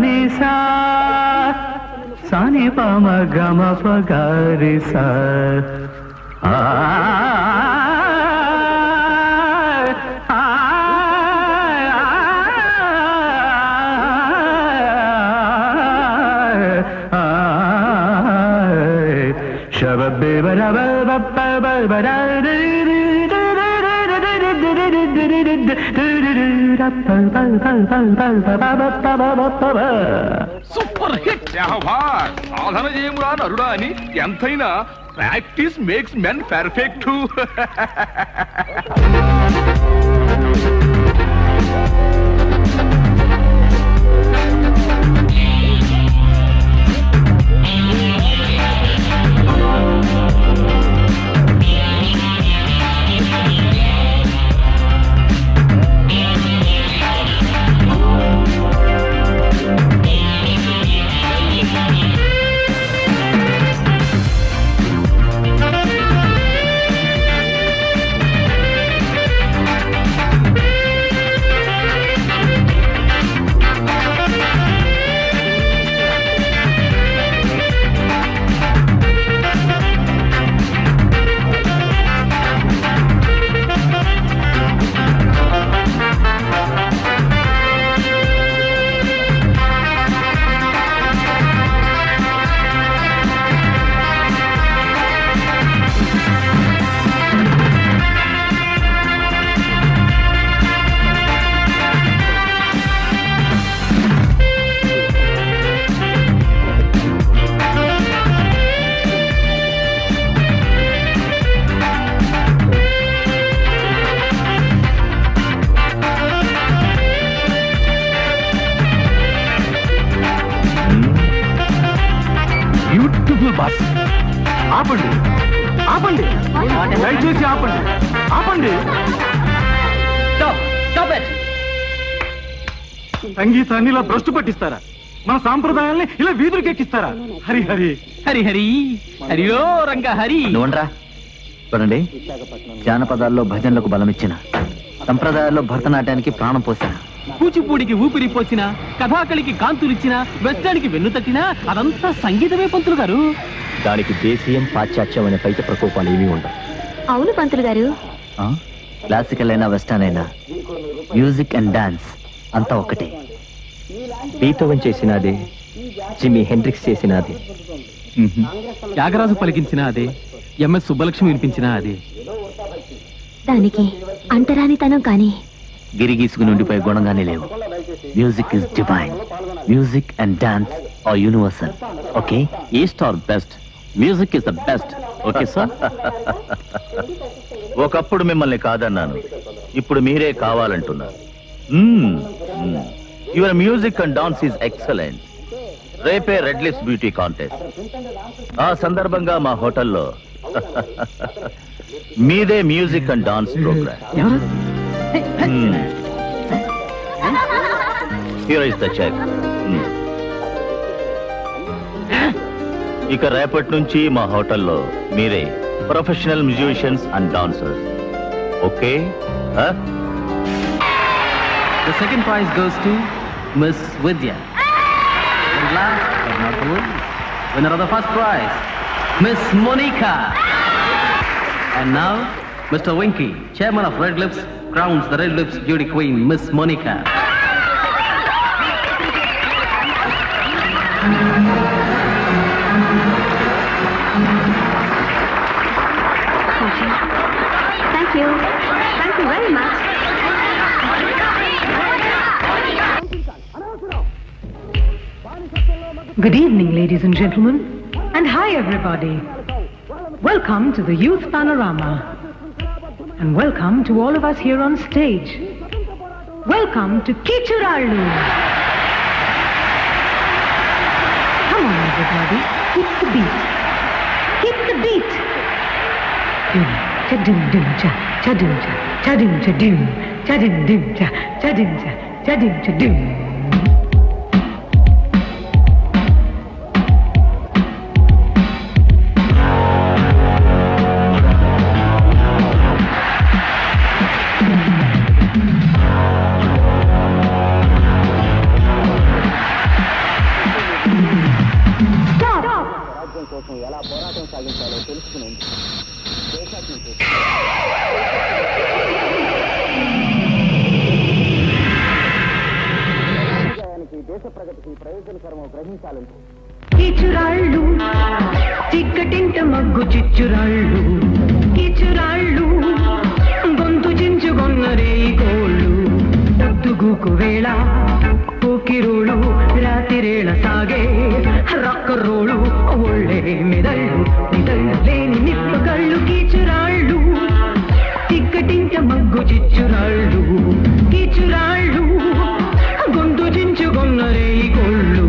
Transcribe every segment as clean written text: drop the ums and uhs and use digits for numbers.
నిసా సాని పమ గమ పగరి సా శబబ్బే సూపర్ హిట్ సాధన చేయమురా నరుడా అని ఎంతైనా practice makes men perfect. Boss ఆపండి ఆపండి దయచేసి ఆపండి ఆపండి. సంగీతాన్ని ఇలా భ్రష్టు పట్టిస్తారా? మన సాంప్రదాయాల్ని ఇలా వీధులకు ఎక్కిస్తారా? హరి హరి హరి హరి హరియో రంగ హరి. నువ్వండ్రా చూడండి, జానపదాల్లో భజనలకు బలమిచ్చిన, సంప్రదాయాల్లో భరతనాట్యానికి ప్రాణం పోసిన, కూచిపూడికి ఊపిరి పోసిన, కథాకళికి కాంతులిచ్చిన, వెస్టానికి వెన్ను తట్టినా అదంతా సంగీతమే పంతులు గారు. దానికి దేశీయం పాశ్చాత్యం అనే పైత ప్రకోపాలు ఏమీ ఉండవు. అవును పంతులు గారు. క్లాసికల్ అయినా వెస్టర్న్ అయినా మ్యూజిక్ అండ్ డాన్స్ అంతా ఒక్కటే. బీతోవెన్ చేసినదే, జిమి హెండ్రిక్స్ చేసినదే, త్యాగరాజు పలికించిన అదే, ఎంఎస్ సుబ్బలక్ష్మి వినిపించిన అదే. దానికి అంటరానితనం కానీ గిరిగీసుకుని ఉండిపోయే గుణంగానే లేవు. Music is divine. Music and dance are universal. Okay, east or west, music is the best. Okay sir. ఒకప్పుడు మిమ్మల్ని కాదన్నాను, ఇప్పుడు మీరే కావాలంటున్నారు. Your music and dance is excellent. రేపే రెడ్ లిప్స్ బ్యూటీ కాంటెస్ట్. ఆ సందర్భంగా మా హోటల్లో మీదే music and dance program. Here is the check. ఇక రేపటి నుంచి మా హోటల్లో మీరే professional musicians and dancers. Okay? The second prize goes to Miss Vidya. And last but not the least, winner of the first prize, Miss Monica. And now, Mr. Winky, chairman of Red Lips, crowns the Red Lips beauty queen, Miss Monica. Thank you. Thank you very much. Good evening, ladies and gentlemen, and hi everybody. Welcome to the Youth Panorama, and welcome to all of us here on stage. Welcome to Kichurallu. Come on everybody, hit the beat. Hit the beat. Dum cha dum dum cha cha dum cha cha dum cha dum cha dum cha cha dum cha cha dum cha dum. కీచురాళ్ళు చిక్కటింట మగ్గు చిచ్చురాళ్ళు కీచురాళ్ళు గొంతు చించుగొన్నరే కోళ్ళు పొద్దుగూకు వేళ పోకిరోಳು రాతిరేళ సాగే రక్కరోಳು ఒళ్ళే మెదళ్ళు నిదళ్ళు లేని నిప్పకళ్ళు కీచురాళ్ళు చిక్కటింట మగ్గు చిచ్చురాళ్ళు కీచురాళ్ళు గొంతు చించుగొన్నరే కోళ్ళు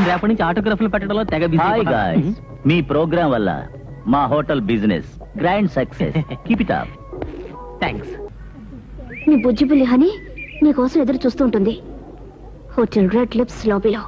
రేపటి నుంచి ఆటోగ్రాఫ్లు పెట్టడంలో తెగ హాయ్ గాయ్స్, మీ ప్రోగ్రామ్ వల్ల మా hotel business grand success. Keep it up. Thanks. నీ బుజ్జి బుల్లి హనీ నీ కోసం ఎదురు చూస్తూ ఉంటుంది హోటల్ రెడ్ లిప్స్ లాబీలో.